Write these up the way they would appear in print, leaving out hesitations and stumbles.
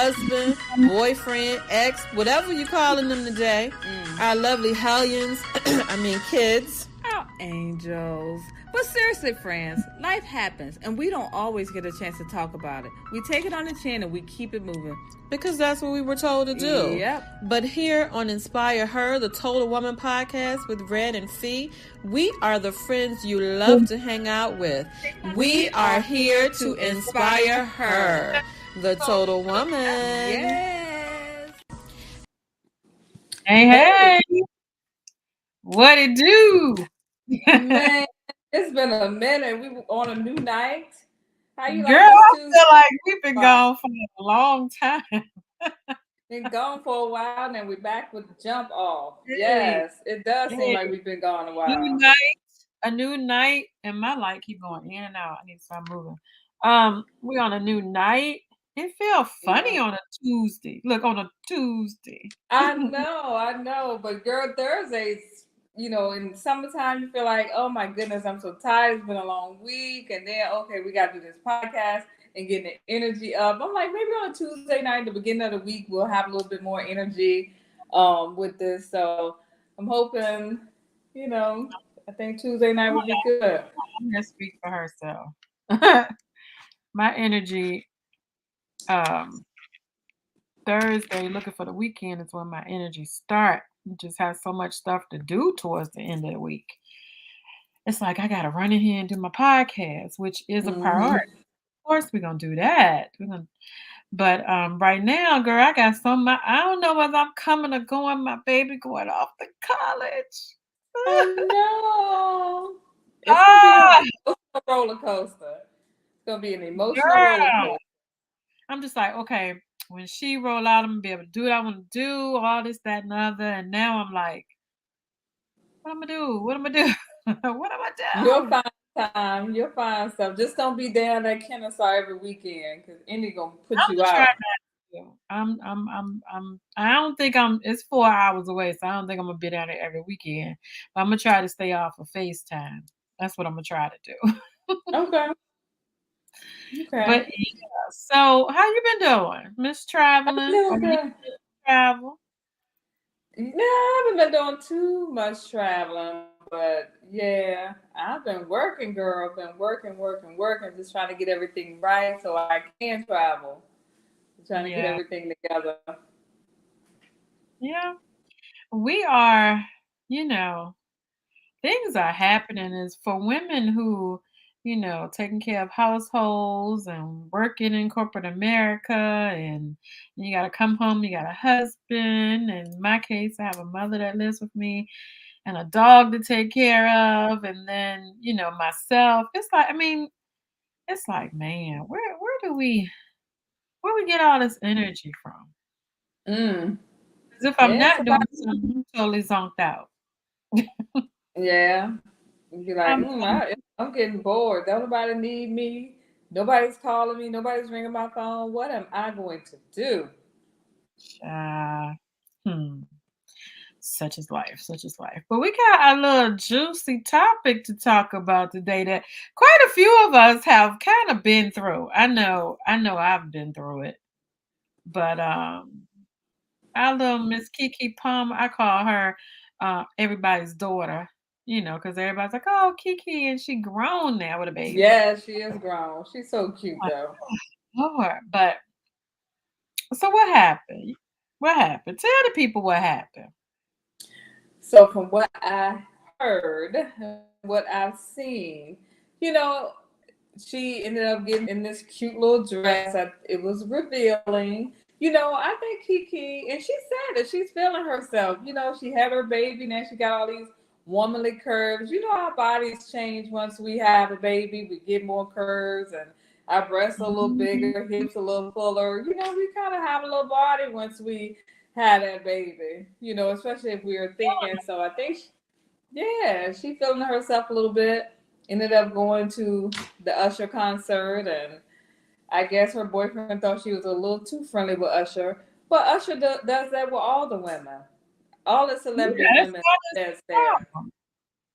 husband, boyfriend, ex, whatever you calling them today. Our lovely hellions, kids. Our angels. But seriously, friends, life happens and we don't always get a chance to talk about it. We take it on the chin and we keep it moving. Because that's what we were told to do. Yep. But here on Inspire Her, the Total Woman podcast with Red and Fee, we are the friends you love to hang out with. We are here to inspire her, the Total Woman. Yes. Hey. What it do? Man, it's been a minute. We were on a new night. How you Girl, like this I Tuesday? feel like we've been gone for a long time. Been gone for a while, and then we're back with jump off. Yes, it does seem like we've been gone a while. A new night, and my light keep going in and out. I need to start moving. We on a new night. It feels funny on a Tuesday. Look, on a Tuesday. I know. But girl, Thursdays, in summertime, you feel like, oh my goodness, I'm so tired. It's been a long week. And then, okay, we got to do this podcast and get the energy up. I'm like, maybe on a Tuesday night, the beginning of the week, we'll have a little bit more energy with this. So I'm hoping, I think Tuesday night will be good. I'm going to speak for herself. My energy, Thursday, looking for the weekend is when my energy start. Just have so much stuff to do towards the end of the week. It's like I gotta run in here and do my podcast, which is a priority. Of course, we're gonna do that. But right now, girl, I got I don't know whether I'm coming or going. My baby going off to college. Oh no! It's gonna be an emotional roller coaster. It's gonna be an emotional roller coaster. I'm just like, okay, when she roll out, I'm gonna be able to do what I want to do, all this, that, and other. And now I'm like, what am I do? What am I do? What am I do? You'll find time. You'll find stuff. Just don't be down at Kennesaw every weekend because Indy gonna put you out. I don't think it's 4 hours away, so I don't think I'm gonna be down there every weekend. But I'm gonna try to stay off of FaceTime. That's what I'm gonna try to do. Okay. But yeah, so how you been doing? Miss Traveling? Travel? No, I haven't been doing too much traveling, but yeah, I've been working, girl. Been working, just trying to get everything right so I can travel. Trying to get everything together. Yeah. We are, things are happening is for women who, taking care of households and working in corporate America, and you got to come home, you got a husband. And in my case, I have a mother that lives with me and a dog to take care of. And then, myself, it's like, man, where we get all this energy from? As if I'm not doing something, I'm totally zonked out. Yeah. You'd be like, I'm getting bored. Don't nobody need me. Nobody's calling me. Nobody's ringing my phone. What am I going to do? Such is life. But we got a little juicy topic to talk about today that quite a few of us have kind of been through. I know I've been through it. But our little Miss Keke Palmer, I call her everybody's daughter, because everybody's like, oh, Keke, and she grown now with a baby. Yeah, she is grown. She's so cute though. Lord, but so what happened? What happened? Tell the people what happened. So from what I heard, what I've seen, she ended up getting in this cute little dress. It was revealing. I think Keke, and she said that she's feeling herself. She had her baby, now she got all these womanly curves. Our bodies change once we have a baby. We get more curves, and our breasts are a little bigger, hips a little fuller. We kind of have a little body once we have that baby. Especially if we are thin. So I think, she feeling herself a little bit. Ended up going to the Usher concert, and I guess her boyfriend thought she was a little too friendly with Usher. But Usher does that with all the women. All the celebrity women that's there.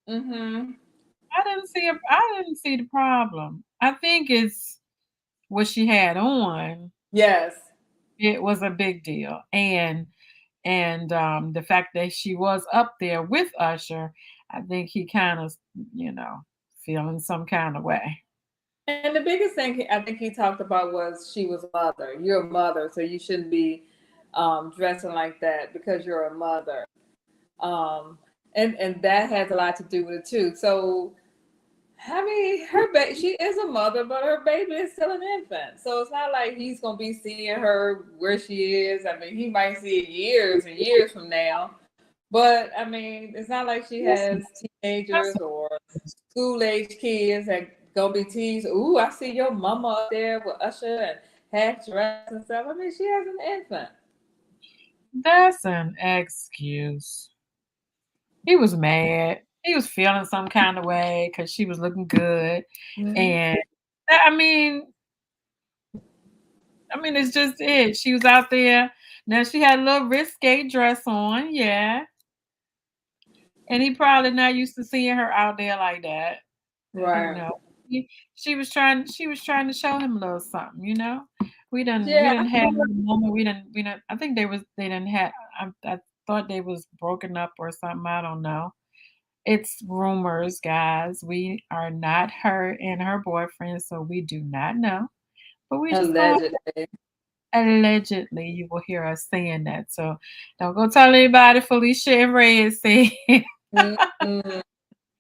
I didn't see the problem. I think it's what she had on. Yes. It was a big deal, and the fact that she was up there with Usher, I think he kind of, you know, feeling some kind of way. And the biggest thing I think he talked about was she was a mother. You're a mother, so you shouldn't be dressing like that because you're a mother. And that has a lot to do with it too. So I mean, her baby, she is a mother, but her baby is still an infant. So it's not like he's gonna be seeing her where she is. I mean, he might see it years and years from now. But I mean, it's not like she Listen, has that's teenagers or school age kids that gonna be teased. Ooh, I see your mama up there with Usher and half dress and stuff. I mean, she has an infant. that's an excuse. He was mad. He was feeling some kind of way because she was looking good, Mm-hmm. and I mean, it's just it. She was out there. Now she had a little risque dress on, yeah, and he probably not used to seeing her out there like that. You Right. know, he, she was trying to show him a little something. You know, we Yeah. didn't have a moment. We didn't. I think they didn't have. I thought they was broken up or something. I don't know. It's rumors, guys. We are not her and her boyfriend, so we do not know. But we just go Allegedly. allegedly. You will hear us saying that. So don't go tell anybody Felicia and Red said. Mm-mm.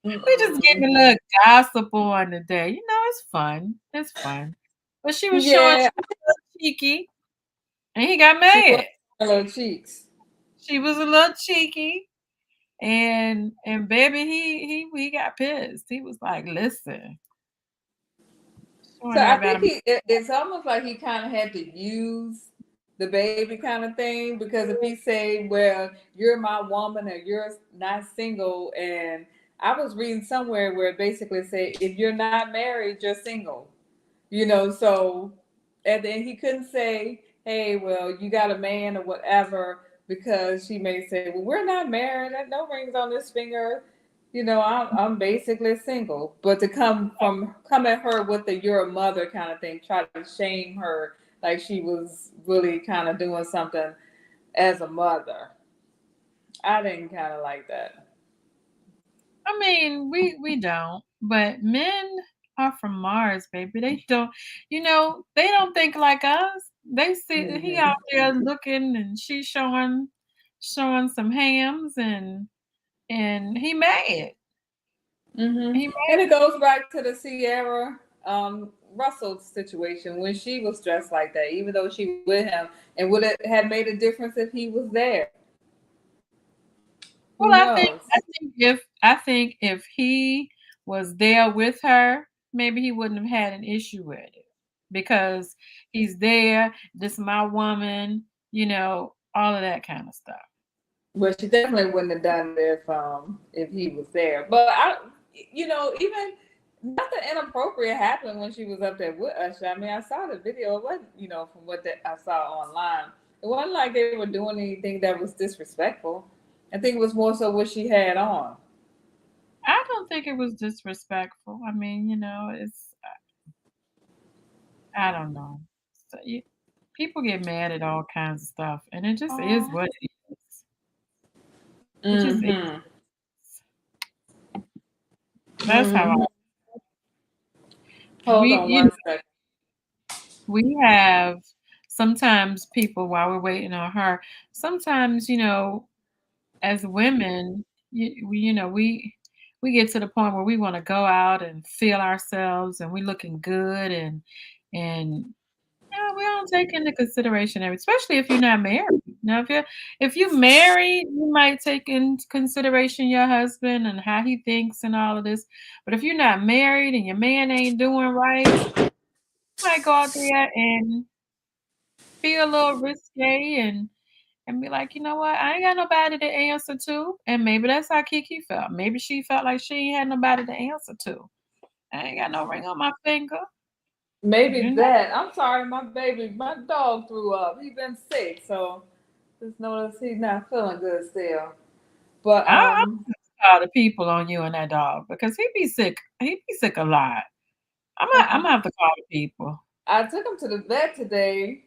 We just Mm-mm. getting a little gossip on the day. You know, it's fun. It's fun. But she was showing Yeah, she was a little cheeky, and he got she was mad. her little cheeks. She was a little cheeky, and baby, he got pissed. He was like, "Listen, So showing I think everybody." it's almost like he kind of had to use the baby kind of thing because if he say, "Well, you're my woman or you're not single," and I was reading somewhere where it basically said, "If you're not married, you're single." So and then he couldn't say, "Hey, well, you got a man or whatever," because she may say, "Well, we're not married. No rings on this finger." I'm basically single. But to come at her with the "you're a mother" kind of thing, try to shame her like she was really kind of doing something as a mother. I didn't kind of like that. I mean, we don't, but men are from Mars, baby. They don't, they don't think like us. They see he Hmm. out there looking, and she's showing some hams, and he mad. He And mad. it goes back to the Sierra Russell situation when she was dressed like that, even though she was with him, and would it have made a difference if he was there? Well, Who knows? I think if he was there with her, maybe he wouldn't have had an issue with it because he's there. This is my woman, all of that kind of stuff. But she definitely wouldn't have done it if he was there. But even nothing inappropriate happened when she was up there with Usher. I mean, I saw the video. It wasn't, from what I saw online, it wasn't like they were doing anything that was disrespectful. I think it was more so what she had on. I don't think it was disrespectful. I mean, I don't know. So, people get mad at all kinds of stuff, and it just is Oh. what it is. It just is. Mm-hmm. That's how Mm-hmm. Hold we, on one second. we have sometimes people while we're waiting on her. Sometimes, as women, we get to the point where we want to go out and feel ourselves, and we looking good, and we don't take into consideration especially if you're not married. Now, if you're married, you might take into consideration your husband and how he thinks and all of this. But if you're not married and your man ain't doing right, you might go out there and feel a little risque and be like, you know what, I ain't got nobody to answer to. And maybe that's how Keke felt. Maybe she felt like she ain't had nobody to answer to. I ain't got no ring on my finger. Maybe You know, that. I'm sorry, my dog threw up. He been sick, so just notice he's not feeling good still. But I'm call the people on you and that dog because he be sick. He be sick a lot. I'm gonna have to call the people. I took him to the vet today.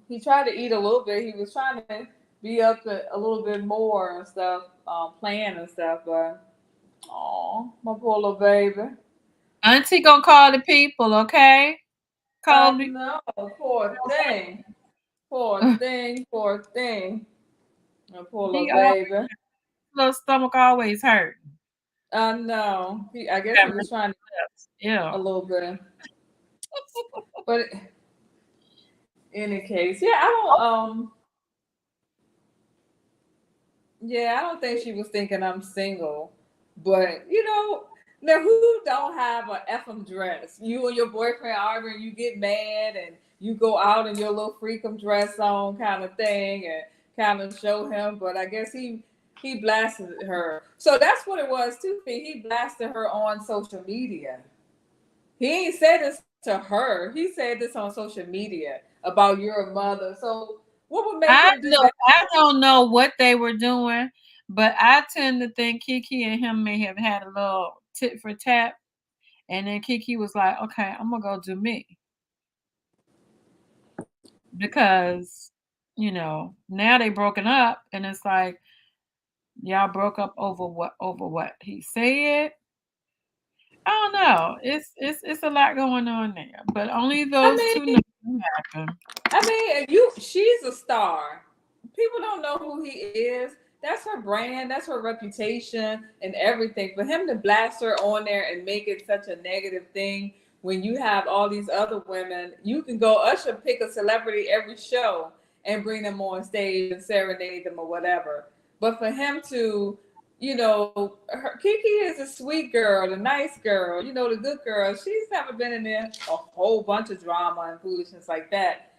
He tried to eat a little bit. He was trying to be up a little bit more and stuff, playing and stuff. But oh, my poor little baby. Auntie gonna call the people, okay? I Kobe. know, poor thing, poor thing, poor thing. My poor little He always, baby. little stomach always hurt. I know. I guess he was trying to Yeah. a little bit, but any case, yeah, I don't. Yeah, I don't think she was thinking I'm single, but now who don't have a FM dress? You and your boyfriend arguing, you get mad, and you go out in your little freakum dress on, kind of thing, and kind of show him. But I guess he blasted her, so that's what it was too. He blasted her on social media. He ain't said this to her. He said this on social media about your mother. So what would make him do that? I don't know what they were doing, but I tend to think Keke and him may have had a little tit for tat, and then Keke was like, "Okay, I'm gonna go do me," because now they broken up, and it's like y'all broke up over what? Over what he said? I don't know. It's a lot going on there, but only I those two know mean, what happened. she's a star. People don't know who he is. That's her brand, that's her reputation and everything. For him to blast her on there and make it such a negative thing when you have all these other women, you can go Usher pick a celebrity every show and bring them on stage and serenade them or whatever. But for him to, Kiki is a sweet girl, a nice girl, the good girl. She's never been in there a whole bunch of drama and foolishness like that.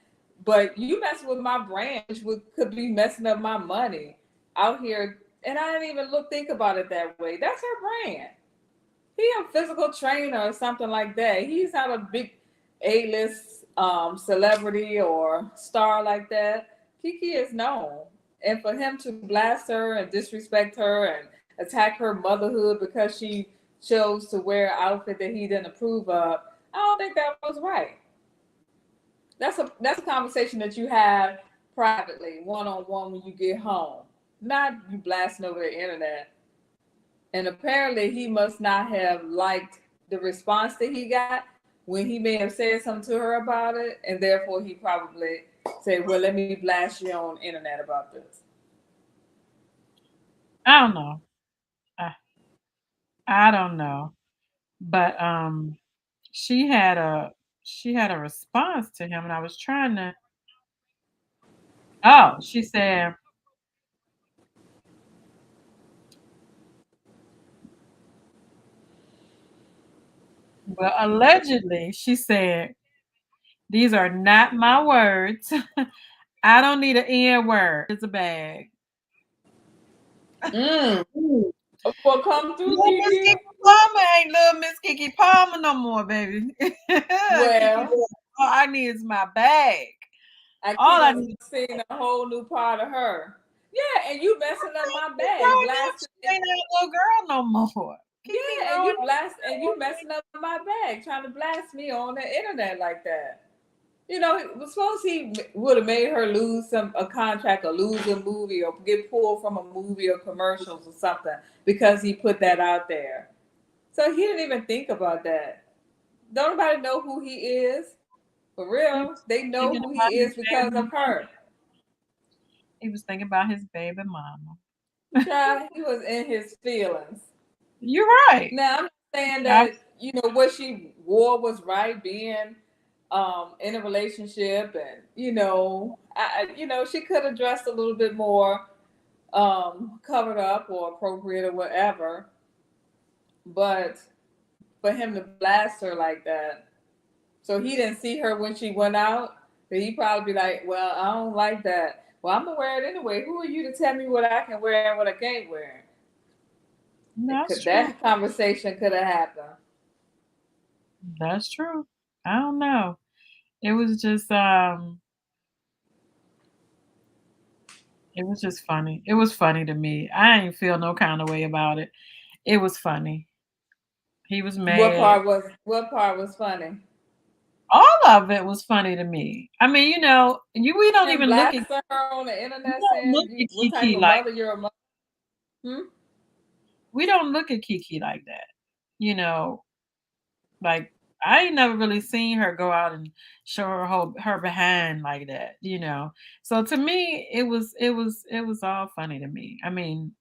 But you mess with my brand, which could be messing up my money out here. And I didn't even think about it that way. That's her brand. He a physical trainer or something like that. He's not a big A-list celebrity or star like that. Kiki is known. And for him to blast her and disrespect her and attack her motherhood because she chose to wear an outfit that he didn't approve of, I don't think that was right. That's a conversation that you have privately, one on one when you get home. Not you blasting over the internet. And apparently he must not have liked the response that he got when he may have said something to her about it, and therefore he probably said, "Well, let me blast you on the internet about this." I don't know. I, I don't know, but she had a she had a response to him, and I was trying to. Oh, she said, well, allegedly, she said, "These are not my words. I don't need an N word. It's a bag." Mm. Well, come through, Little Miss Kiki. Kiki Palmer ain't little Miss Kiki Palmer no more, baby. Kiki, Well, all I need is my bag. I All I done need. seen a whole new part of her. Yeah, and you messing up my She bag, grown up. blasting. She ain't that little girl no more. Kiki Yeah, and grown you up. messing up my bag, trying to blast me on the internet like that. Suppose he would have made her lose a contract or lose a movie or get pulled from a movie or commercials or something because he put that out there. So he didn't even think about that. Don't nobody know who he is? For He real. was They know thinking who about he his is because baby of mama. her. He was thinking about his baby mama. Child, he was in his feelings. You're right. Now I'm saying I, that what she wore was right, being in a relationship, and she could have dressed a little bit more covered up or appropriate or whatever. But for him to blast her like that, so he didn't see her when she went out, but he probably be like, "Well, I don't like that. Well, I'm gonna wear it anyway. Who are you to tell me what I can wear and what I can't wear?" that's Could true. that conversation could have happened? That's true. I don't know. It was just funny. It was funny to me. I ain't feel no kind of way about it. It was funny. He was What mad. part was what part was funny? All of it was funny to me. I mean, we don't And even look at blasting her on the we internet don't look saying at what type Kiki of like mother you're a mother. Hmm? we don't look at Kiki like that. You know, like I ain't never really seen her go out and show her behind like that. So to me, it was all funny to me. I mean,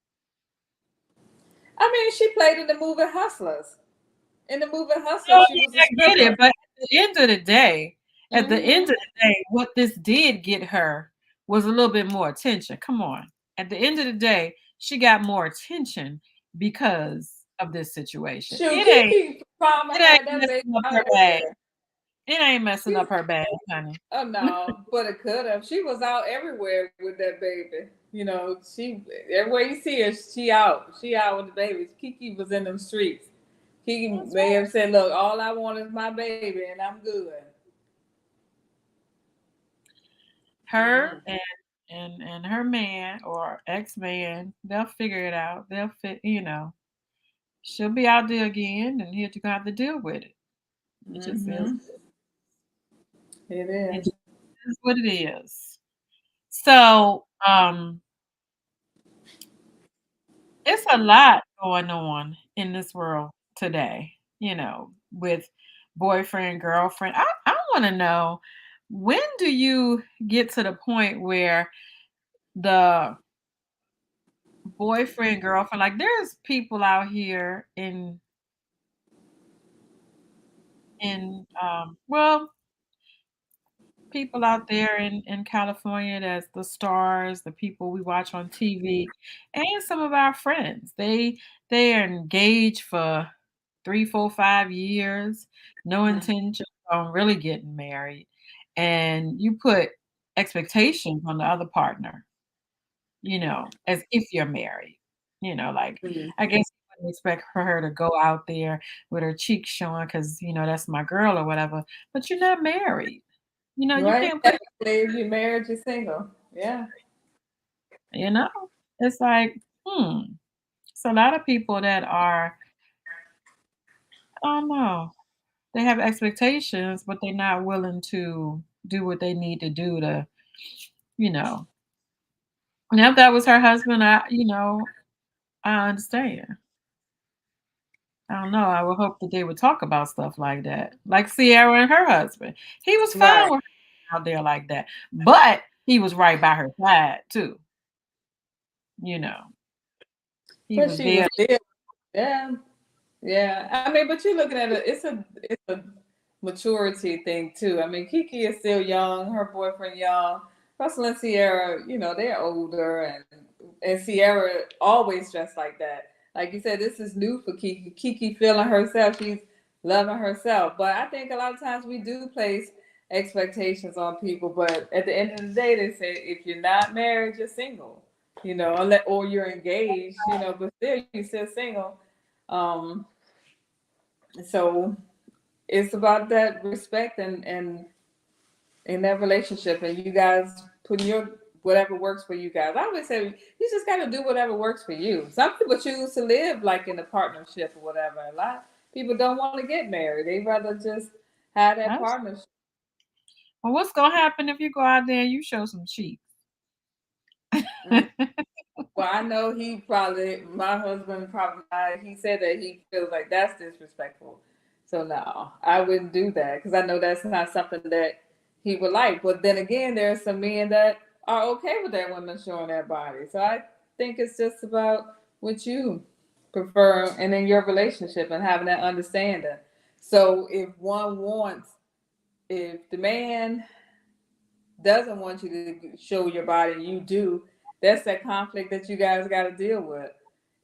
I mean, she played in the movie Hustlers. In the movie oh Hustlers, she was a yeah, I get it, stripper. but at the end Hmm. of the day, what this did get her was a little bit more attention. Come on. At the end of the day, she got more attention because of this situation. Shoot, It ain't Kiki probably it ain't had that baby messing up out her bag. everywhere. It ain't messing She, up her bag, honey. oh no, but it could have. She was out everywhere with that baby. She everywhere you see her, she out. She out with the babies. Kiki was in them streets. Kiki That's may have said, "Look, all I want is my baby, and I'm good." her and her man or ex-man, they'll figure it out. They'll she'll be out there again and he'll gonna have to deal with it. It just is Mm-hmm. It it is. just is what it is. So it's a lot going on in this world today, with boyfriend, girlfriend. I wanna know, when do you get to the point where the boyfriend, girlfriend, like there's people out here well, people out there in California, that's the stars, the people we watch on TV, and some of our friends. They are engaged for 3, 4, 5 years, no intention on really getting married. And you put expectations on the other partner, as if you're married. Like Mm-hmm. I guess you wouldn't expect for her to go out there with her cheeks showing because that's my girl or whatever, but you're not married. You Right? can't put Technically, if you're married, you're single. Yeah. you know, it's like, it's a lot of people that are, I don't know, they have expectations, but they're not willing to do what they need to do to, you know. And if that was her husband, I understand. I don't know. I would hope that they would talk about stuff like that. Like Sierra and her husband. He was fine Right. with her out there like that. But he was right by her side too. You know. He But was she there. was there. Yeah. Yeah. I mean, but you're looking at it's a maturity thing too. I mean, Kiki is still young, her boyfriend young. Russell and Sierra, they're older, and Sierra always dressed like that. Like you said, this is new for Kiki. Kiki feeling herself. She's loving herself. But I think a lot of times we do place expectations on people. But at the end of the day, they say if you're not married, you're single. Unless, or you're engaged. But still, you're still single. Um, so it's about that respect and in that relationship, and you guys putting your whatever works for you guys. I always say you just got to do whatever works for you. Some people choose to live like in a partnership or whatever. A lot of people don't want to get married. They rather just have that That's, partnership. well, what's gonna happen if you go out there and you show some cheeks? Mm. Well, I know my husband probably, he said that he feels like that's disrespectful. So no, I wouldn't do that because I know that's not something that he would like. But then again, there are some men that are okay with that women showing their body. So I think it's just about what you prefer and in your relationship and having that understanding. So if the man doesn't want you to show your body and you do, that's that conflict that you guys got to deal with.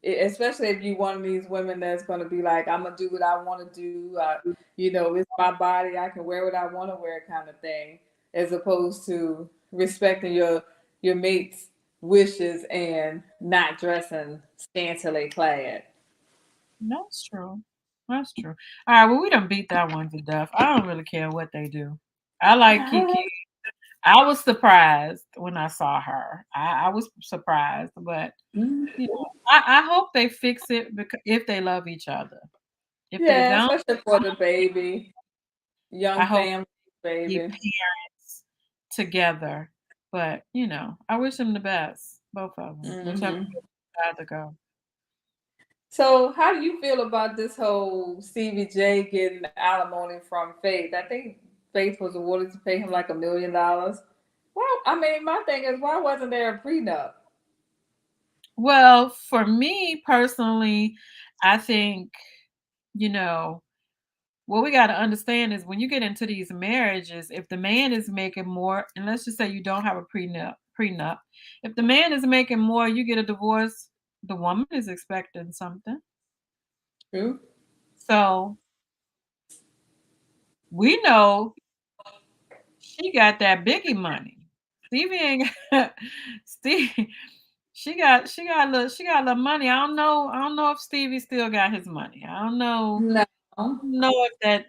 Especially if you one of these women that's going to be like, I'm gonna do what I want to do. It's my body. I can wear what I want to wear, kind of thing, as opposed to respecting your mate's wishes and not dressing scantily clad. That's true. That's true. All right, well, we done beat that one to death. I don't really care what they do. I like Kiki. I was surprised when I saw her. I was surprised, but I hope they fix it because if they love each other. If they Yeah, don't, especially for the baby, I young hope family. be baby. parents together. But, I wish them the best, both of them, whichever Hmm. way they decide to go. So, how do you feel about this whole Stevie J getting alimony from Faith? I think Faith was awarded to pay him like $1 million. Well, I mean, my thing is, why wasn't there a prenup? Well, for me personally, I think, you know, what we got to understand is when you get into these marriages, if the man is making more, and let's just say you don't have a prenup, if the man is making more, you get a divorce, the woman is expecting something. True. So we know she got that biggie money. Stevie ain't got Steve. She got a little money. I don't know if Stevie still got his money. I don't know. No. I don't know if that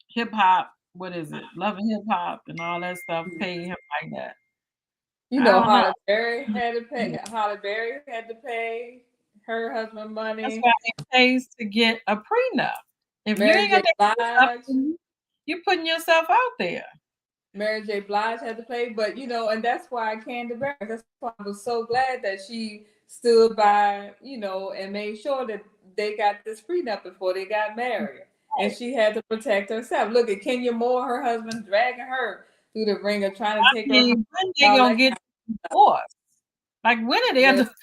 hip hop, what is it? Love and hip hop and all that stuff pay him like that. You I know, don't know. Holly Berry had to pay. Yeah. Holly Berry had to pay her husband That's money. why it pays to get a prenup. If you Mary ain't got J. that prenup, Blige. then you're putting yourself out there. Mary J. Blige had to pay, but and that's why Candy Burns. That's why I was so glad that she stood by, and made sure that they got this prenup before they got married, and Right. she had to protect herself. Look at Kenya Moore, her husband dragging her through the ringer, trying to I take her home, mean, when they all gonna that get kind of stuff. divorced? Like when are they? I'm Listen,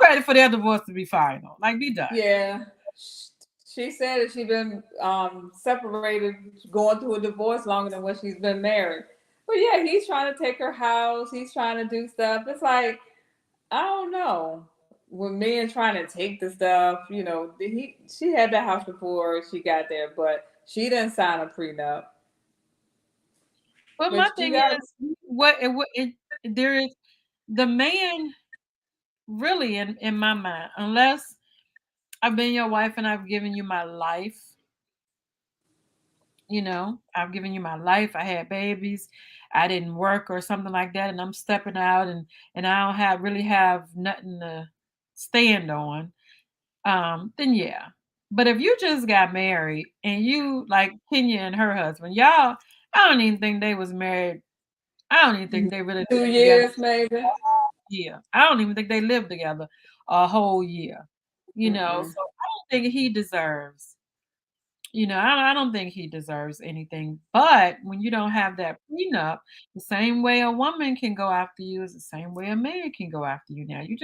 ready for their divorce to be final. Like be done. yeah, she said that she's been separated, going through a divorce longer than what she's been married. But yeah, he's trying to take her house. He's trying to do stuff. It's like, I don't know. When men trying to take the stuff, she had the house before she got there, but she didn't sign a prenup. But my But you thing got is, there is the man really in my mind, unless I've been your wife and I've given you my life. I've given you my life. I had babies. I didn't work or something like that, and I'm stepping out and I don't have nothing to stand on. Then yeah. But if you just got married and you like Kenya and her husband, y'all, I don't even think they was married. I don't even think they really two lived together years maybe. a whole year. I don't even think they lived together a whole year. So Mm-mm. I don't think he deserves. I don't think he deserves anything. But when you don't have that prenup, the same way a woman can go after you is the same way a man can go after you. Now you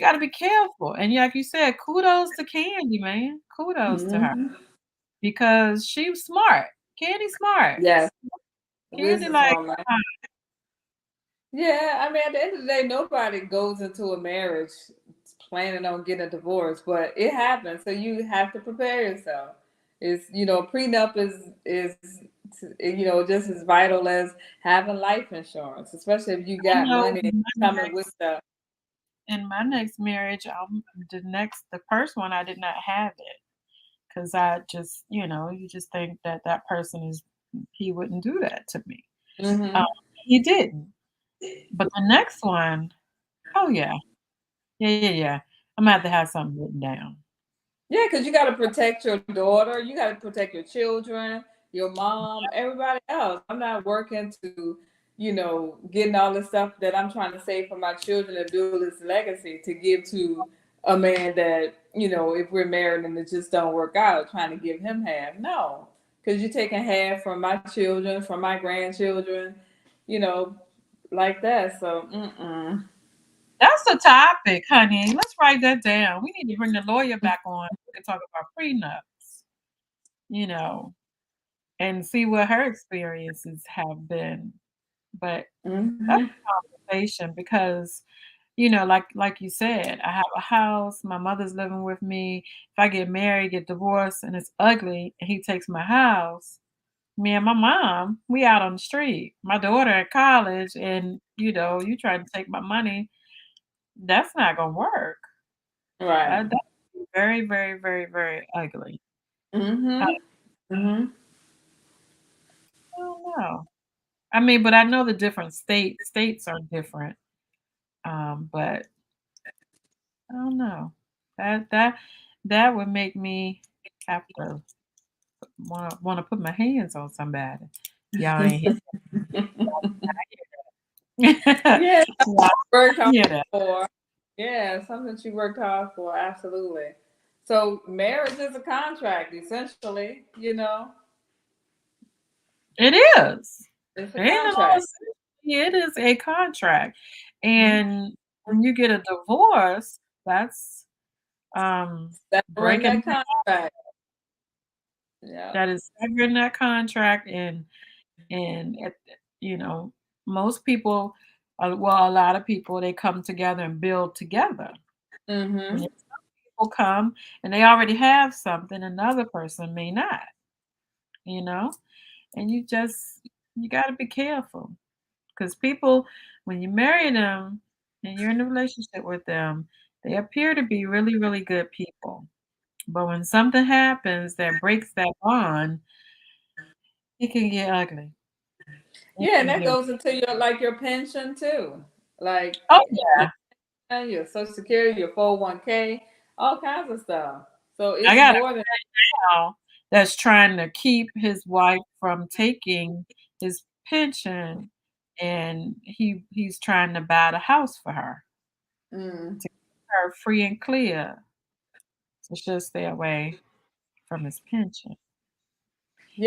got to be careful. And like you said, kudos to Candy, man. Kudos to her Mm-hmm. because she's smart. Candy smart. Yes, Candy like, businesswoman. Yeah, I mean, at the end of the day, nobody goes into a marriage planning on getting a divorce, but it happens, so you have to prepare yourself. Prenup is just as vital as having life insurance, especially if you I got know money coming with stuff. in my next marriage, the first one I did not have it because I just, you just think that that person he wouldn't do that to me. Um, Hmm. he didn't. But the next one, oh yeah, yeah, yeah, yeah. I'm gonna have to have something written down. Yeah, because you got to protect your daughter, you got to protect your children, your mom, everybody else. I'm not working to, getting all the stuff that I'm trying to save for my children and build this legacy to give to a man that, if we're married and it just don't work out, trying to give him half. No, because you're taking half from my children, from my grandchildren, you know, like that. So, mm-mm. That's the topic, honey. Let's write that down. We need to bring the lawyer back on. We can talk about prenups, you know, and see what her experiences have been. But that's Mm-hmm. a conversation because, like you said, I have a house, my mother's living with me. If I get married, get divorced, and it's ugly, and he takes my house, me and my mom, we out on the street. My daughter at college, and you try to take my money. That's not gonna work. Right. That's very, very, very, very ugly. I Mm-hmm. Mm-hmm. don't know. I mean, but I know the different states are different. But I don't know. That would make me have to wanna put my hands on somebody. Y'all ain't hear that. Yeah, Y'all worked hard hear that. for. Yeah, something she worked hard for. Absolutely. So marriage is a contract, essentially. It is. It's a In the law, contract. it is a contract. Mhm. And when you get a divorce, that's Severing breaking that contract. Yeah. that is severing that contract and you know, most people well, a lot of people they come together and build together. And Mm-hmm. if some people come and they already have something, another person may not, you know? And you got to be careful because people, when you marry them and you're in a relationship with them, they appear to be really, really good people. But when something happens that breaks that bond, it can get ugly. It Yeah, and can that get goes into your pension too. Like oh your yeah, pension, your Social Security, your 401k, all kinds of stuff. So I it's got a more than pal that's trying to keep his wife from taking his pension, and he's trying to buy the house for her mm, to keep her free and clear, so she'll stay away from his pension.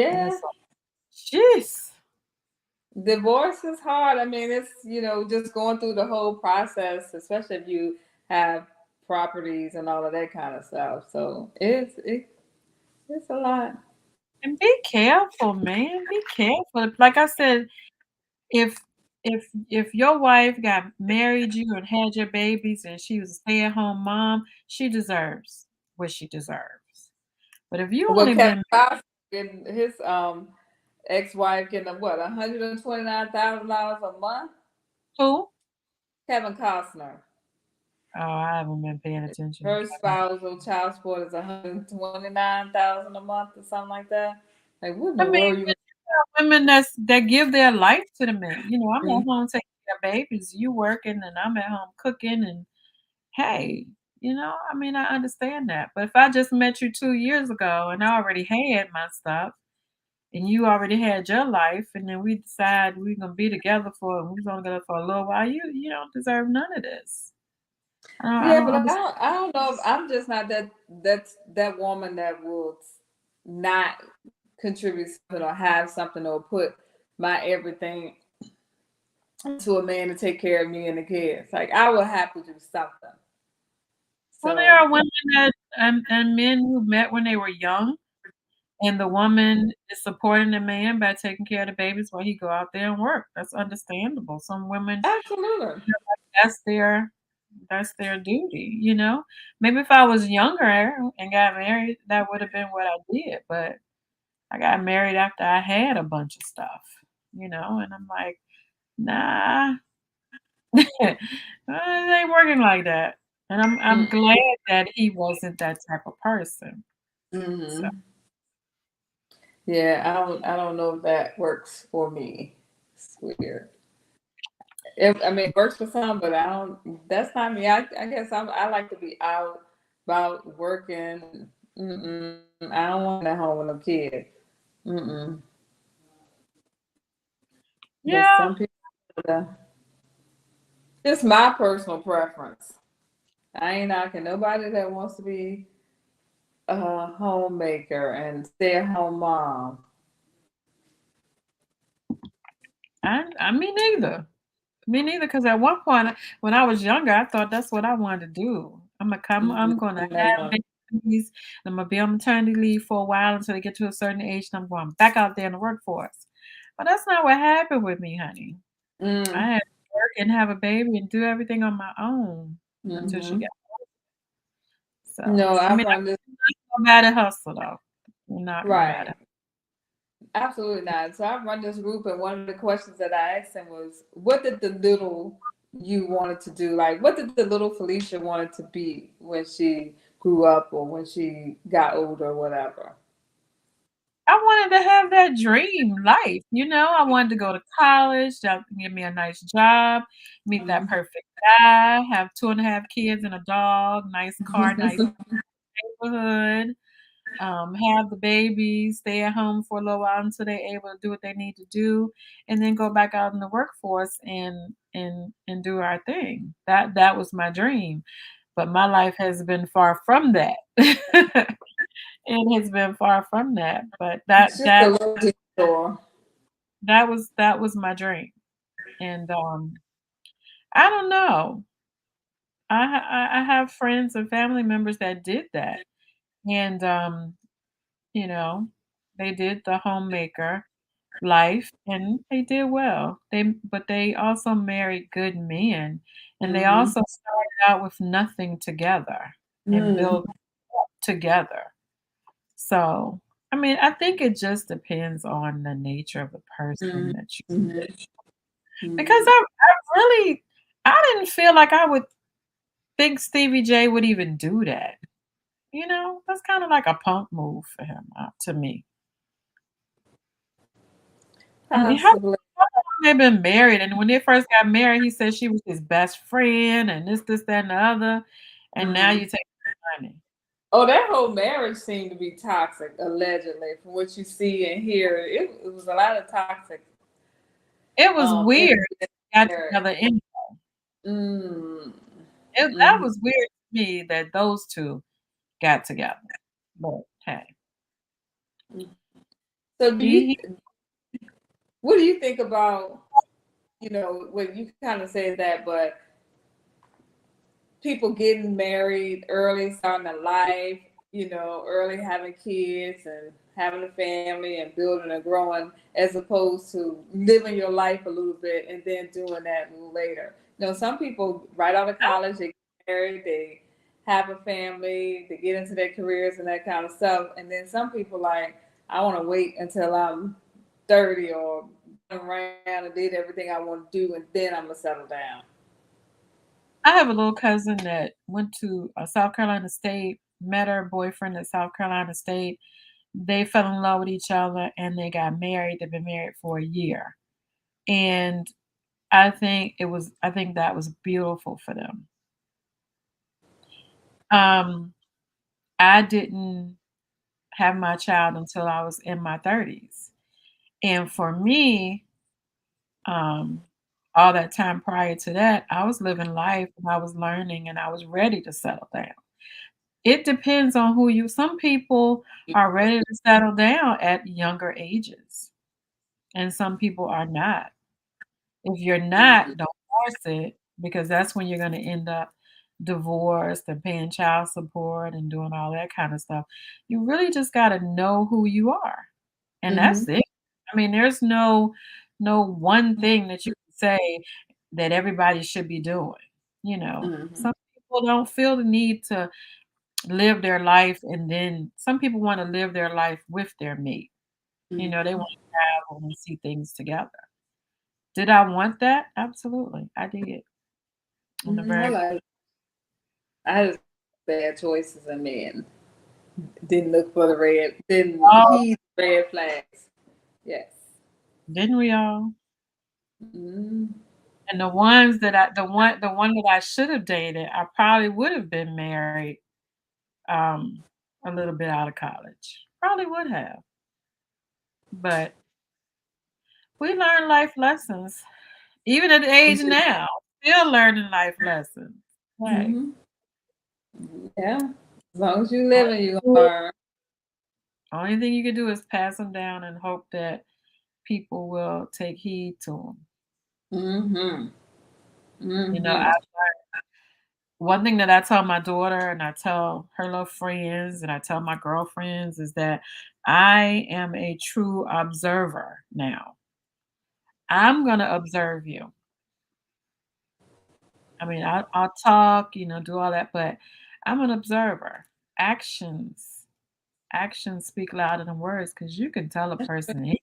And yeah. it's like, jeez. Divorce is hard. I mean, it's just going through the whole process, especially if you have properties and all of that kind of stuff. So it's a lot. And be careful, man. Be careful. Like I said, if if your wife got married you and had your babies and she was a stay-at-home mom, she deserves what she deserves. But if you Well, only Kevin been Costner and his ex-wife getting what, $129,000 a month? who? Kevin Costner. Oh, I haven't been paying attention. Her spousal child support is 129,000 a month or something like that. Like what in I the mean, world you but you got women that give their life to the man. I'm mm, at home taking care of babies, you working, and I'm at home cooking. And hey, I mean, I understand that. But if I just met you 2 years ago and I already had my stuff, and you already had your life, and then we decide we're gonna be together we're gonna go for a little while, you don't deserve none of this. I yeah, don't but understand. I don't know if I'm just not that woman that will not contribute something or have something or put my everything to a man to take care of me and the kids. Like I would have to do something. Well, there So are women that and men who met when they were young, and the woman is supporting the man by taking care of the babies while he go out there and work. That's understandable. Some women, absolutely. that's their that's their duty. Maybe if I was younger and got married, that would have been what I did. But I got married after I had a bunch of stuff, and I'm like, nah, it ain't working like that. And I'm Mm, glad that he wasn't that type of person. So mm-hmm. Yeah, I don't know if that works for me. It's weird. I mean, it works for some, but I don't. That's not me. I guess I like to be out about working. Mm-mm, I don't want that home with no kid. Mm-mm. But yeah, some people, uh, just my personal preference. I ain't knocking nobody that wants to be a homemaker and stay at home mom. I mean neither. Me neither, because at one point when I was younger, I thought that's what I wanted to do. I'm gonna That's have one. babies, I'm gonna be on maternity leave for a while until they get to a certain age, and I'm going back out there in the workforce. But that's not what happened with me, honey. I Mm, had to work and have a baby and do everything on my own until she mm-hmm. got so No, I I mean, run this I'm not gonna hustle though. I'm not gonna right. bad Absolutely not. So I run this group, and one of the questions that I asked him was, "What did the little you wanted to do? Like, what did the little Felicia wanted to be when she grew up, or when she got older, or whatever?" I wanted to have that dream life. I wanted to go to college, that give me a nice job, meet that Mhm. perfect guy, have 2.5 kids and a dog, nice car, nice neighborhood. have the baby, stay at home for a little while until they're able to do what they need to do, and then go back out in the workforce and do our thing. That was my dream, but my life has been far from that. It has been far from that, but It's just a little detour. that was my dream, and, I don't know. I have friends and family members that did that, and, you know, they did the homemaker life, and they did well. But they also married good men, and they Mm-hmm. also started out with nothing together and Mm-hmm. built together. So, I mean, I think it just depends on the nature of the person that you because Mm-hmm. I really I didn't feel like I would think Stevie J would even do that. You know, that's kinda like a punk move for him, to me. I mean, Possibly. how long they been married? And when they first got married, he said she was his best friend and this, that, and the other, and now Mm-hmm. you take money. Oh, that whole marriage seemed to be toxic, allegedly, from what you see and hear. It was a lot of toxic It was in weird they got marriage. together in Mm. that Mm-hmm. was weird to me that those 2 got together. But, hey, So he what do you think about, what you kind of said that, but people getting married early, starting a life, early having kids and having a family and building and growing, as opposed to living your life a little bit and then doing that later. Some people right out of college, they get married, they have a family, they get into their careers and that kind of stuff. And then some people like, I want to wait until I'm 30 or around and did everything I want to do and then I'm going to settle down. I have a little cousin that went to, South Carolina State, met her boyfriend at South Carolina State. They fell in love with each other and they got married. They've been married for a year. And I think that was beautiful for them. Um, I didn't have my child until I was in my 30s. And for me, um, all that time prior to that, I was living life and I was learning and I was ready to settle down. It depends on who you some people are ready to settle down at younger ages, and some people are not. If you're Mm-hmm. not, don't force it because that's when you're gonna end up divorced and paying child support and doing all that kind of stuff. You really just gotta know who you are, and Mm-hmm. that's it. I mean, there's no one thing that you can say that everybody should be doing, you know? Mm-hmm. Some people don't feel the need to live their life, and then some people wanna live their life with their mate. You know, they wanna travel and see things together. Did I want that? Absolutely, I did. On the I very like. I had bad choices and men. Didn't look for the red. Didn't oh, heed the red flags. Yes. didn't we all? Mm-hmm. And the one that I should have dated, I probably would have been married, um, a little bit out of college. Probably would have, but we learn life lessons, even at the age now, still learning life lessons. Right. Mm-hmm. Yeah. As long as you Only living, you thing learn. only thing you can do is pass them down and hope that people will take heed to them. Mm-hmm. You know, Mm-hmm. one thing that I tell my daughter and I tell her little friends and I tell my girlfriends is that I am a true observer now. I'm going to observe you. I mean, I'll talk, do all that, but I'm an observer. Actions, actions speak louder than words because you can tell a person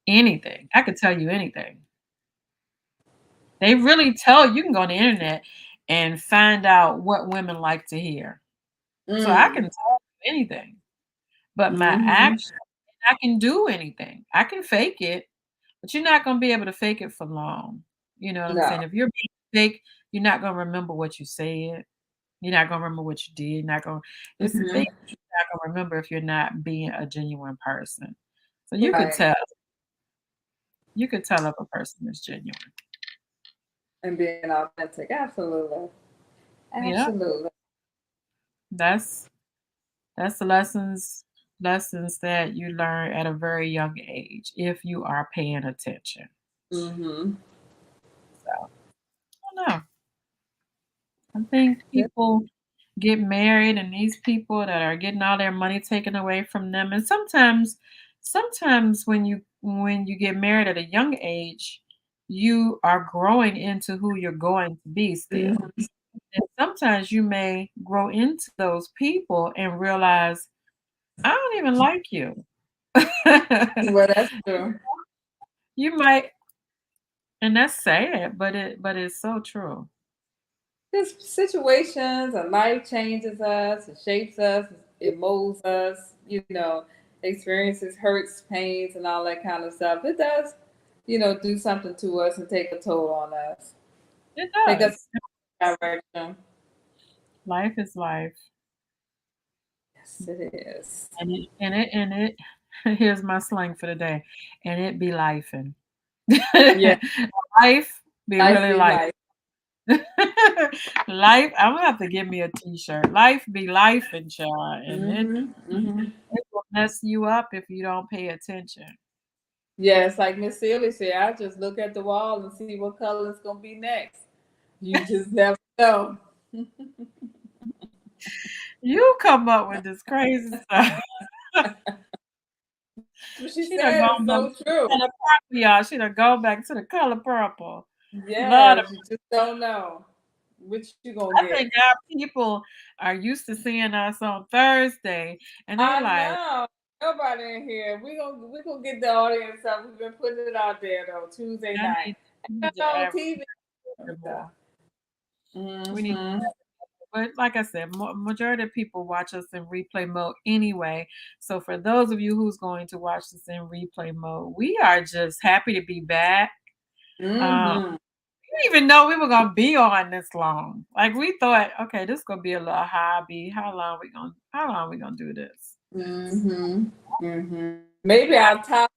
anything. I could tell you anything. They really tell you can go on the internet and find out what women like to hear. So I can Mm. tell you anything. But my Mm-hmm. action I can do anything. I can fake it, but you're not gonna be able to fake it for long. You know what I'm No. saying? If you're being fake, you're not gonna remember what you said. You're not gonna remember what you did. You're not gonna. It's the thing Hmm. you're not gonna remember if you're not being a genuine person. So you could Right. tell. You could tell if a person is genuine. And being authentic. Absolutely. Yeah, Absolutely. that's that's the lessons that you learn at a very young age if you are paying attention. Mm-hmm. So I don't know. I think people get married and these people that are getting all their money taken away from them, and sometimes when you get married at a young age, you are growing into who you're going to be still. Hmm. And sometimes you may grow into those people and realize I don't even like you. Well, that's true. You might, and that's sad, but it's so true. Just situations and life changes us, it shapes us, it molds us, experiences, hurts, pains, and all that kind of stuff. It does, do something to us and take a toll on us, It take us does. in a direction. Life is life. Yes, it is. And it here's my slang for the day. And it be lifing. Yeah, Life be life really be life. life. Life, I'm gonna have to give me a t-shirt. Life be life and child. And Hmm. Hmm. it will mess you up if you don't pay attention. Yes, like Miss Sealy said, I just look at the wall and see what color it's gonna be next. You just never know. You come up with this crazy stuff. What she She done said is gone back so to the true. color purple, y'all. She done go back to the color purple. Lord, Yes, you just don't know what you gonna I get. think our people are used to seeing us on Thursday, and they I like, know. Nobody in here. We gonna get the audience up. We've been putting it out there though. Tuesday I night. need, we I need to know advertise TV. it more. We need, Mm-hmm. but like I said, majority of people watch us in replay mode anyway. So for those of you who's going to watch this in replay mode, we are just happy to be back. Um, Mm-hmm. we didn't even know we were gonna be on this long. Like we thought, okay, this is gonna be a little hobby. How long we gonna do this? Mm-hmm. Mm-hmm. Maybe our top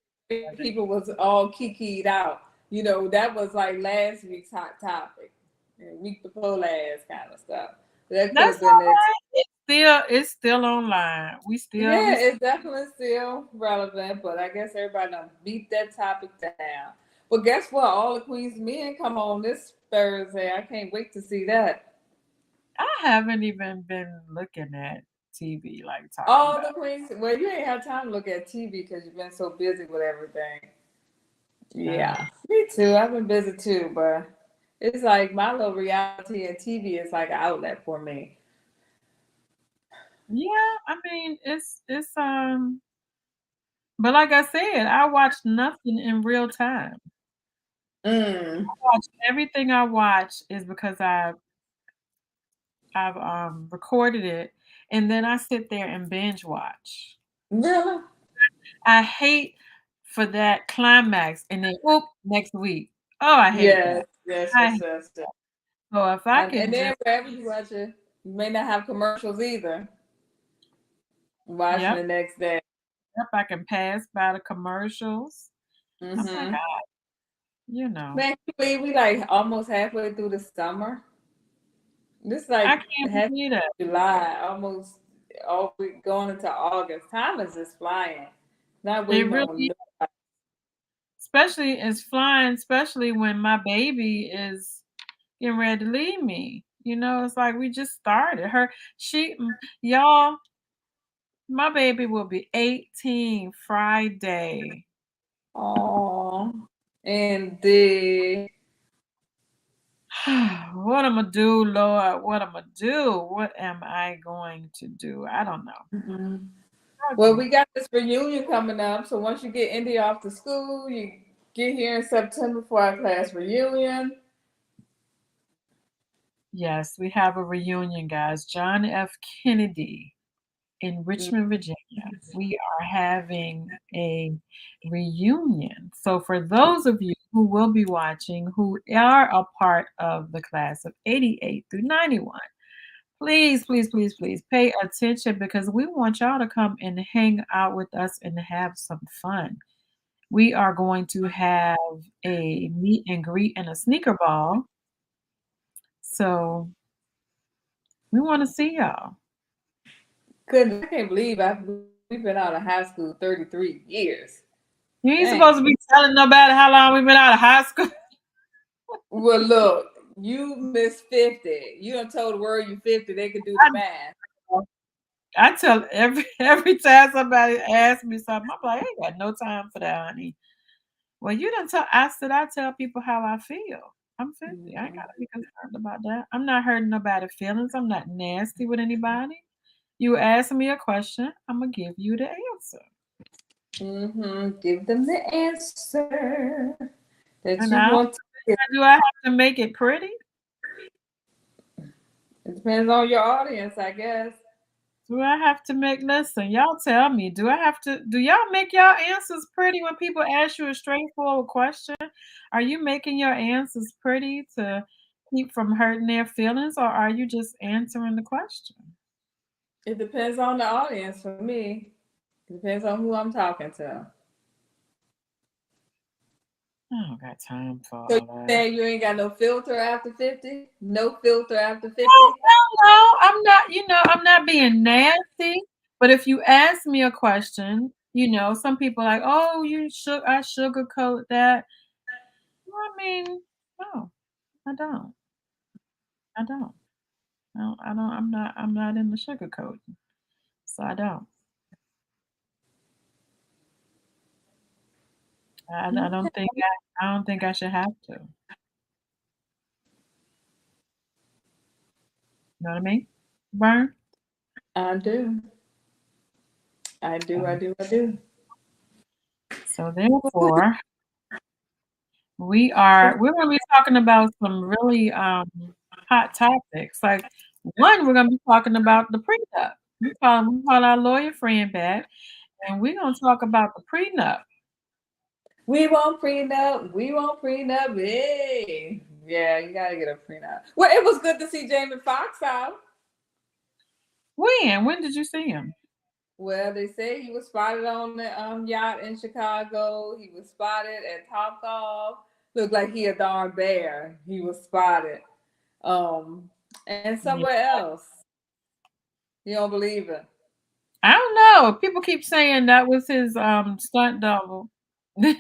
people was all kikied out. That was like last week's hot topic. And week before last kind of stuff. That could That's have been all it. right. It's still online. Yeah, We it's definitely still relevant, but I guess everybody done beat that topic down. But guess what? All the Queen's men come on this Thursday. I can't wait to see that. I haven't even been looking at TV like talking All about the Queens. Well, you ain't had time to look at TV because you've been so busy with everything. it. Yeah, me too. I've been busy too, but it's like my little reality and TV is like an outlet for me. Yeah, I mean but like I said, I watch nothing in real time. Mm. Everything I watch is because I've recorded it and then I sit there and binge watch. Really? I hate for that climax and then whoop next week. Oh, I hate Yes, that. yes, I yes, hate yes, yes. so if I And can then just wherever you watch it, you may not have commercials either. Watching yep, the next day. yep, I can pass by the commercials. I'm like, Mm-hmm. you know, Man, can you believe we like almost halfway through the summer? This I like can't half believe that. July, almost all week going into August. Time is just flying. Not It waiting on really no. especially it's flying, especially when my baby is getting ready to leave me. You know, it's like we just started. Y'all, my baby will be 18 Friday. Oh, and the What am I do, Lord? What am I do? What am I going to do? I don't know. Mhm. Well, Struggling. we got this reunion coming up. So once you get India off to school, you get here in September for our class reunion. Yes, we have a reunion, guys. John F. Kennedy in Richmond, Virginia. We are having a reunion. So, for those of you who will be watching who are a part of the class of 88 through 91, Please, please, please, please pay attention because we want y'all to come and hang out with us and have some fun. We are going to have a meet and greet and a sneaker ball. So we want to see y'all. Goodness, I can't believe we've been out of high school 33 years. You ain't Dang. supposed to be telling nobody how long we've been out of high school. Well, look, you missed 50. You done told the world you 50. They could do the math. I tell every time somebody asks me something, I'm like, I ain't got no time for that, honey. Well, you done tell I tell people how I feel. I'm 50. I ain't gotta be concerned about that. I'm not hurting nobody's feelings. I'm not nasty with anybody. You ask me a question, I'm gonna give you the answer. Give them the answer that And you want to get. do I have to make it pretty? It depends on your audience, I guess. Do I have to make listen, y'all tell me, do y'all make y'all answers pretty when people ask you a straightforward question? Are you making your answers pretty to keep from hurting their feelings, or are you just answering the question? It depends on the audience for me. It depends on who I'm talking to. I don't got time for So all you that. saying you ain't got no filter after 50? No filter after 50? No, I'm not being nasty. But if you ask me a question, some people are like, oh, I sugarcoat that. Well, I mean, no, I don't. I don't. I'm not in the sugarcoating. So I don't. I don't think I should have to. You know what I mean? Burn? I do. I do. So therefore, we're gonna be talking about some really hot topics. Like one, we're gonna be talking about the prenup. We call our lawyer friend back, and we're gonna talk about the prenup. We won't prenup. We won't prenup. Hey. Yeah, you gotta get a prenup. Well, it was good to see Jamie Foxx out. When? When did you see him? Well, they say he was spotted on the yacht in Chicago. He was spotted at Topgolf. Looked like he a darn bear. He was spotted. And Yeah. somewhere else. You don't believe it? I don't know. People keep saying that was his stunt double. This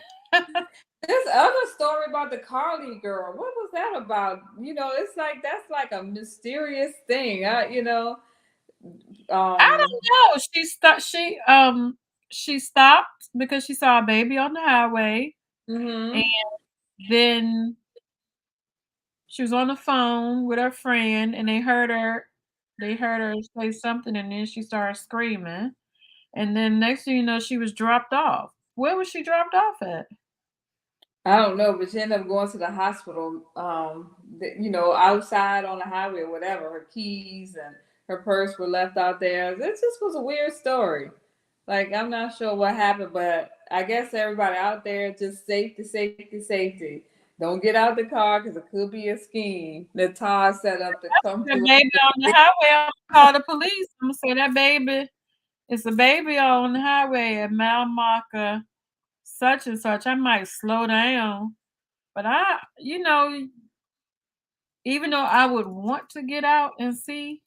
other story about the Carly girl. What was that about? It's like that's like a mysterious thing. I don't know. She stopped because she saw a baby on the highway, and then she was on the phone with her friend, and they heard her say something, and then she started screaming, and then next thing you know, she was dropped off. Where was she dropped off at? I don't know, but she ended up going to the hospital. Outside on the highway or whatever. Her keys and her purse were left out there. This just was a weird story. Like I'm not sure what happened, but I guess everybody out there just safety, safety, safety. Don't get out the car because it could be a scheme that Todd set up to come The through. baby on the highway. I'm gonna call the police. I'm gonna say that baby. It's a baby on the highway at mile marker such and such. I might slow down, but even though I would want to get out and see,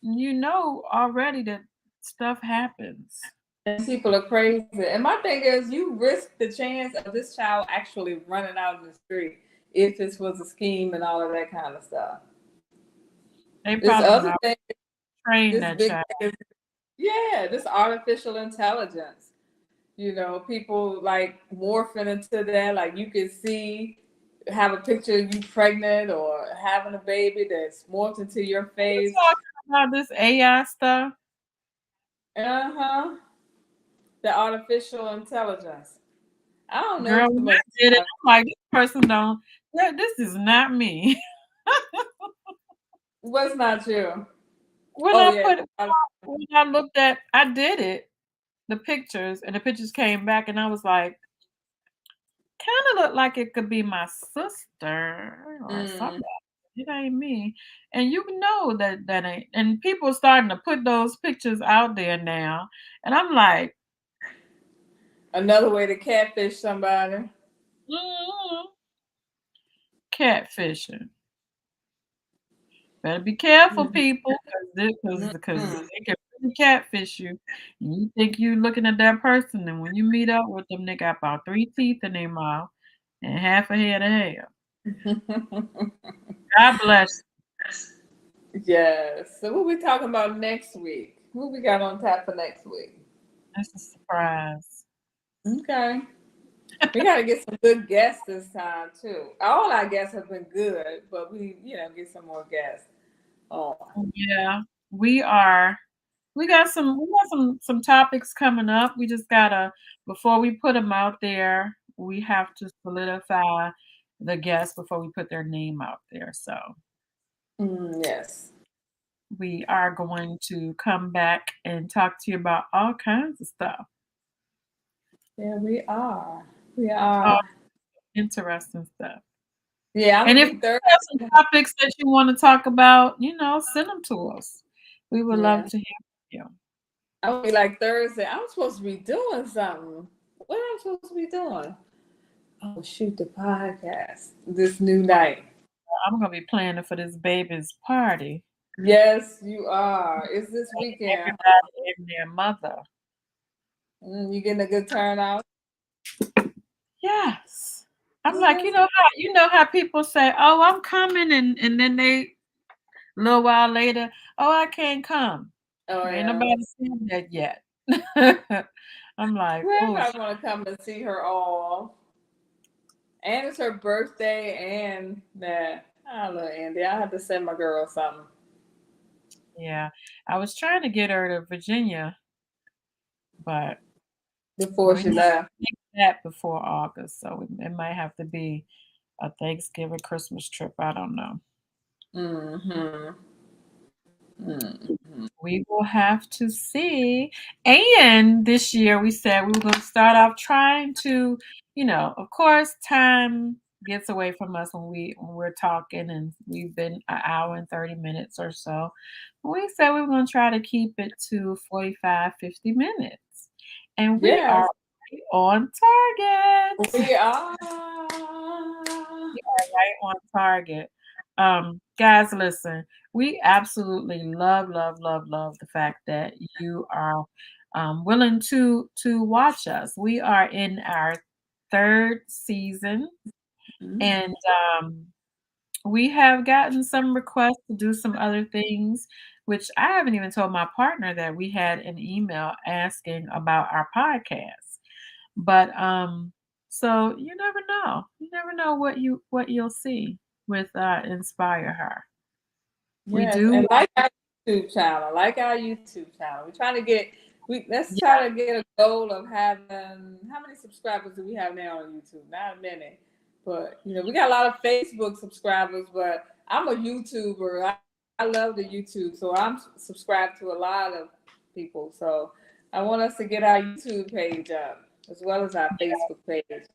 already that stuff happens. And people are crazy. And my thing is, you risk the chance of this child actually running out in the street if this was a scheme and all of that kind of stuff. They This probably other not thing, train this that big child. thing is, yeah, this artificial intelligence. People like morphing into that. Like you can see, have a picture of you pregnant or having a baby that's morphed into your You face. talking about this AI stuff? Uh-huh. The artificial intelligence. I don't know Girl, too when much I did it, about I'm like, this person don't. This is not me. what's not you. when Oh I yeah. put when I looked at, I did it, the pictures, and the pictures came back, and I was like, kind of looked like it could be my sister or something. It ain't me. And you know that ain't, and people starting to put those pictures out there now. And I'm like, Another way to catfish somebody. mm, catfishing. Better be careful, people, because Mhm. they can really catfish you. And you think you looking at that person, and when you meet up with them, they got about 3 teeth in their mouth and half a head of hair. God bless Yes. So what we talking about next week? What we got on tap for next week? you. That's a surprise. Okay. We got to get some good guests this time too. All our guests have been good, but get some more guests on. Yeah, we are. We got some topics coming up. We just gotta, before we put them out there, we have to solidify the guests before we put their name out there. So Yes. we are going to come back and talk to you about all kinds of stuff. Yeah, we are. We All are. interesting stuff. Yeah, I'm And gonna if be you Thursday. have some topics that you want to talk about, send them to us. We would love Yeah, to hear from you. I'm gonna be like Thursday. I'm supposed to be doing something. What am I supposed to be doing? Oh, shoot the podcast this new night. I'm gonna be planning for this baby's party. Yes, you are. It's this weekend. Everybody and their mother. You getting a good turnout? Yes. I'm like, Yes. you know how people say, "Oh, I'm coming," and then they a little while later, "Oh, I can't come." Oh Ain't yeah. nobody seen that yet. I'm like, Well, "Oh, everybody want to come and see her all, and it's her birthday, and that. I love Andy. I have to send my girl something yeah." I was trying to get her to Virginia, but before we're she not left. gonna make that before August, so it might have to be a Thanksgiving, Christmas trip. I don't know. Mm-hmm. Mm-hmm. We will have to see. And this year we said we were going to start off trying to, of course, time gets away from us when we're talking and we've been an hour and 30 minutes or so. We said we were going to try to keep it to 45, 50 minutes. And we are Yes, right on target. we are. Right on target. Guys, listen, we absolutely love, love, love, love the fact that you are willing to watch us. We are in our third season, and we have gotten some requests to do some other things, which I haven't even told my partner that we had an email asking about our podcast. But so you never know. You never know what you'll see with Inspire Her. We Yes, do and like our YouTube channel, we're trying to get. Let's yeah, try to get a goal of having how many subscribers do we have now on YouTube? Not many, but we got a lot of Facebook subscribers. But I'm a YouTuber. I love the YouTube, so I'm subscribed to a lot of people. So I want us to get our YouTube page up as well as our Facebook page.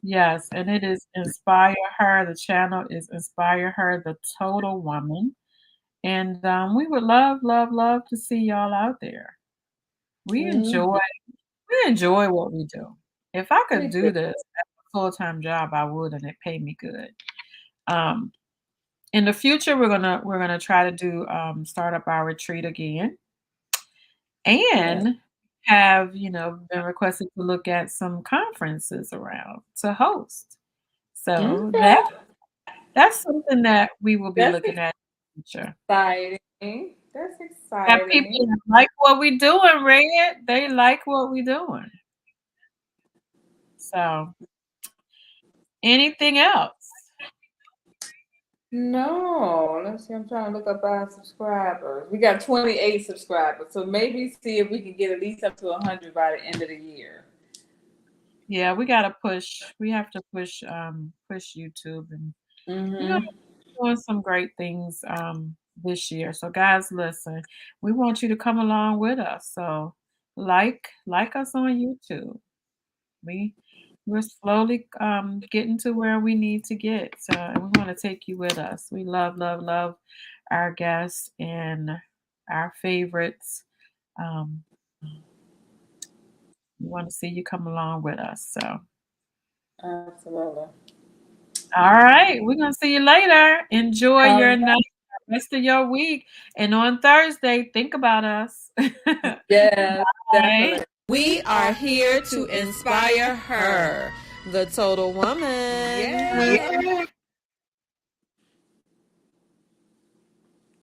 yes, and it is Inspire Her. The channel is Inspire Her, the Total Woman. And we would love, love, love to see y'all out there. We Mhm. enjoy we enjoy what we do. If I could Me too. do this as a full-time job, I would, and it paid me good. Um, in the future, we're gonna try to do start up our retreat again, Yes. and have been requested to look at some conferences around to host. So Okay. that's something that we will be That's looking at in the future. exciting. That's Got people exciting. that like what we doing, Red. They like what we doing. So anything else? No, let's see. I'm trying to look up our subscribers. We got 28 subscribers, so maybe see if we can get at least up to 100 by the end of the year. Yeah, we gotta push. We have to push YouTube, and you know Mm-hmm. we're doing some great things this year. So guys, listen, we want you to come along with us. So like us on YouTube. We we're slowly getting to where we need to get. So, and we want to take you with us. We love, love, love our guests and our favorites. We want to see you come along with us. So, Absolutely. all right, we're gonna see you later. Enjoy All your right. night, rest of your week, and on Thursday, think about us. Yes, Bye. definitely. We are here to inspire her, the total woman. Yeah.